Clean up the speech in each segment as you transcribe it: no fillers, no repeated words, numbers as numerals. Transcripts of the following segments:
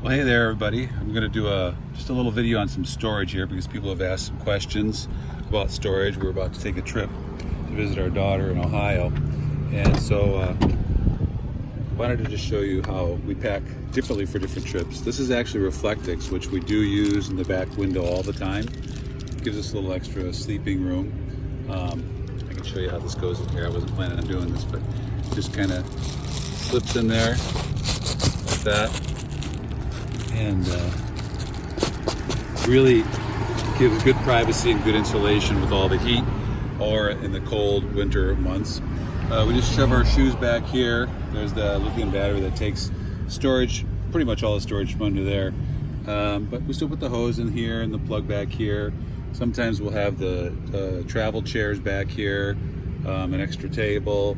Well, hey there, everybody. I'm going to do just a little video on some storage here because people have asked some questions about storage. We're about to take a trip to visit our daughter in Ohio, and so I wanted to just show you how we pack differently for different trips. This is actually Reflectix, which we do use in the back window all the time. It gives us a little extra sleeping room. I can show you how this goes in here. I wasn't planning on doing this, but it just kind of slips in there like that. And really gives good privacy and good insulation with all the heat or in the cold winter months. We just shove our shoes back here. There's the lithium battery that takes storage, pretty much all the storage from under there. But we still put the hose in here and the plug back here. Sometimes we'll have the travel chairs back here, an extra table.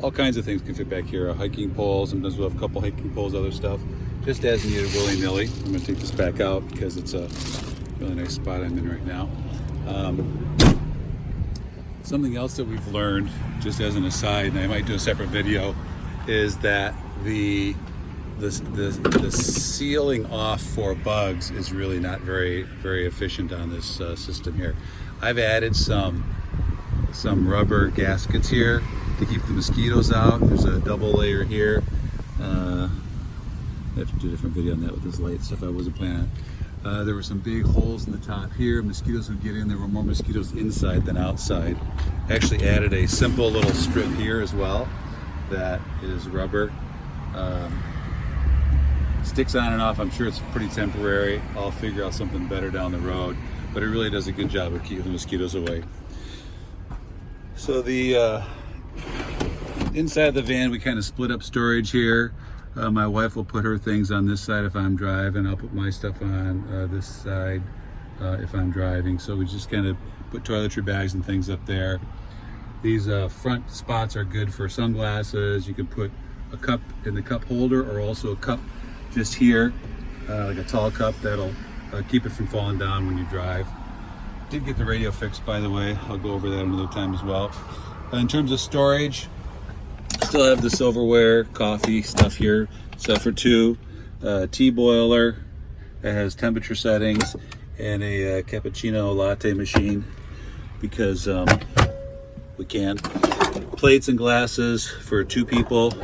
All kinds of things can fit back here. A hiking pole, sometimes we'll have a couple hiking poles, other stuff. Just as needed, willy-nilly. I'm going to take this back out because it's a really nice spot I'm in right now. Something else that we've learned, just as an aside, and I might do a separate video, is that the sealing off for bugs is really not very efficient on this system here. I've added some rubber gaskets here to keep the mosquitoes out. There's a double layer here. I have to do a different video on that with this light stuff I wasn't planning on. There were some big holes in the top here. Mosquitoes would get in. There were more mosquitoes inside than outside. I actually added a simple little strip here as well that is rubber. Sticks on and off. I'm sure it's pretty temporary. I'll figure out something better down the road, but it really does a good job of keeping the mosquitoes away. So the inside of the van, we kind of split up storage here. My wife will put her things on this side if I'm driving. I'll put my stuff on this side if I'm driving. So we just kind of put toiletry bags and things up there. These front spots are good for sunglasses. You can put a cup in the cup holder or also a cup just here, like a tall cup that'll keep it from falling down when you drive. Did get the radio fixed, by the way. I'll go over that another time as well. In terms of storage, still have the silverware, coffee stuff here, stuff for two, tea boiler that has temperature settings, and a cappuccino latte machine because we can. Plates and glasses for two people,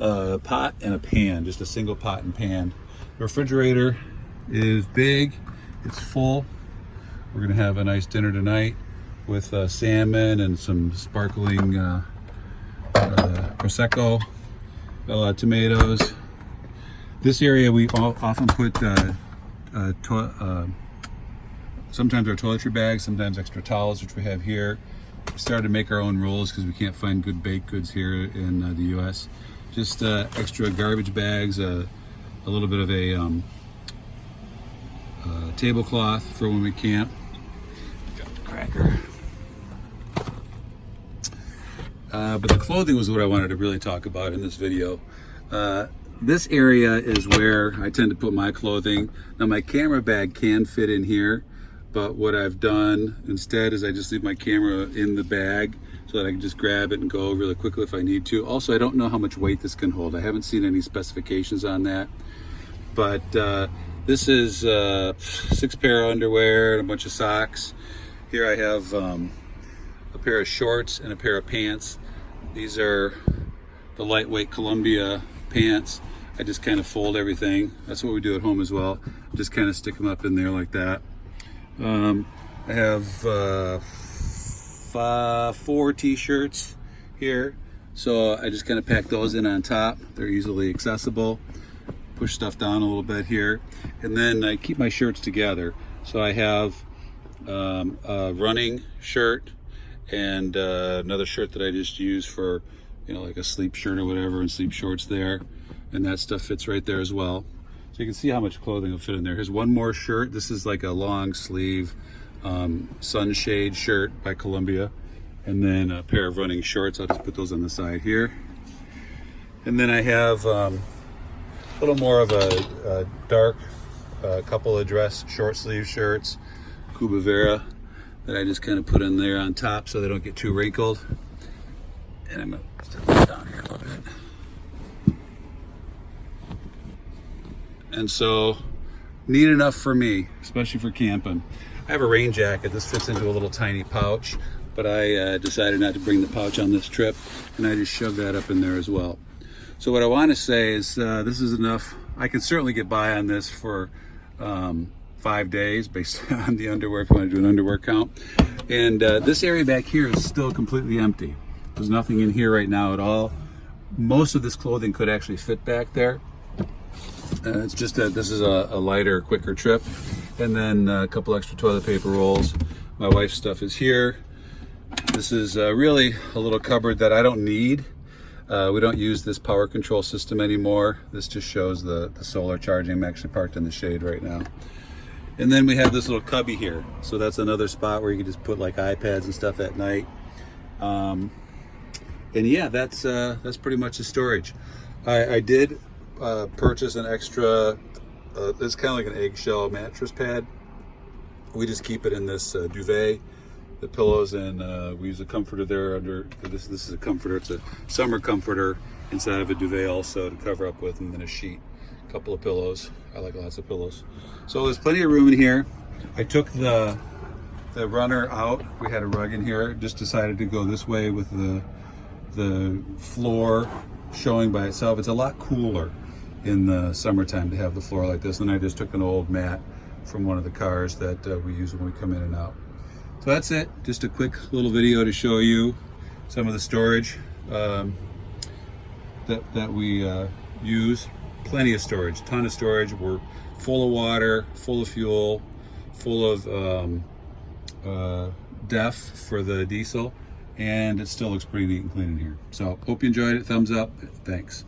a pot and a pan, just a single pot and pan. The refrigerator is big, it's full. We're gonna have a nice dinner tonight with salmon and some sparkling Prosecco, got a lot of tomatoes. This area we often put sometimes our toiletry bags, sometimes extra towels, which we have here. We started to make our own rules because we can't find good baked goods here in the US. Just extra garbage bags, a little bit of a tablecloth for when we camp. Got the cracker. But the clothing was what I wanted to really talk about in this video. This area is where I tend to put my clothing. Now my camera bag can fit in here, but what I've done instead is I just leave my camera in the bag so that I can just grab it and go really quickly if I need to. Also, I don't know how much weight this can hold. I haven't seen any specifications on that. But this is 6 pair of underwear and a bunch of socks. Here I have a pair of shorts and a pair of pants. These are the lightweight Columbia pants. I just kind of fold everything. That's what we do at home as well. Just kind of stick them up in there like that. I have 4 t-shirts here. So I just kind of pack those in on top. They're easily accessible. Push stuff down a little bit here. And then I keep my shirts together. So I have a running shirt and another shirt that I just use for, like a sleep shirt or whatever, and sleep shorts there. And that stuff fits right there as well. So you can see how much clothing will fit in there. Here's one more shirt. This is like a long sleeve sunshade shirt by Columbia. And then a pair of running shorts. I'll just put those on the side here. And then I have a little more of a dark couple of dress short sleeve shirts, Cuba Vera, that I just kind of put in there on top so they don't get too wrinkled. And I'm gonna set this down here a little bit. And so neat enough for me, especially for camping. I have a rain jacket. This fits into a little tiny pouch, but I decided not to bring the pouch on this trip, and I just shoved that up in there as well. So what I want to say is this is enough. I can certainly get by on this for 5 days based on the underwear, if you want to do an underwear count. And this area back here is still completely empty. There's nothing in here right now at all. Most of this clothing could actually fit back there. It's just that this is a lighter, quicker trip. And then a couple extra toilet paper rolls. My wife's stuff is here. This is really a little cupboard that I don't need. We don't use this power control system anymore. This just shows the solar charging. I'm actually parked in the shade right now. And then we have this little cubby here. So that's another spot where you can just put like iPads and stuff at night. And yeah, that's pretty much the storage. I did purchase an extra, it's kind of like an eggshell mattress pad. We just keep it in this duvet, the pillows, and we use a comforter there under, this is a comforter, it's a summer comforter inside of a duvet also to cover up with, and then a sheet, a couple of pillows. I like lots of pillows. So there's plenty of room in here. I took the runner out. We had a rug in here. Just decided to go this way with the floor showing by itself. It's a lot cooler in the summertime to have the floor like this. And I just took an old mat from one of the cars that we use when we come in and out. So that's it. Just a quick little video to show you some of the storage that we use. Plenty of storage, ton of storage. We're full of water, full of fuel, full of DEF for the diesel, and it still looks pretty neat and clean in here. So hope you enjoyed it. Thumbs up. Thanks.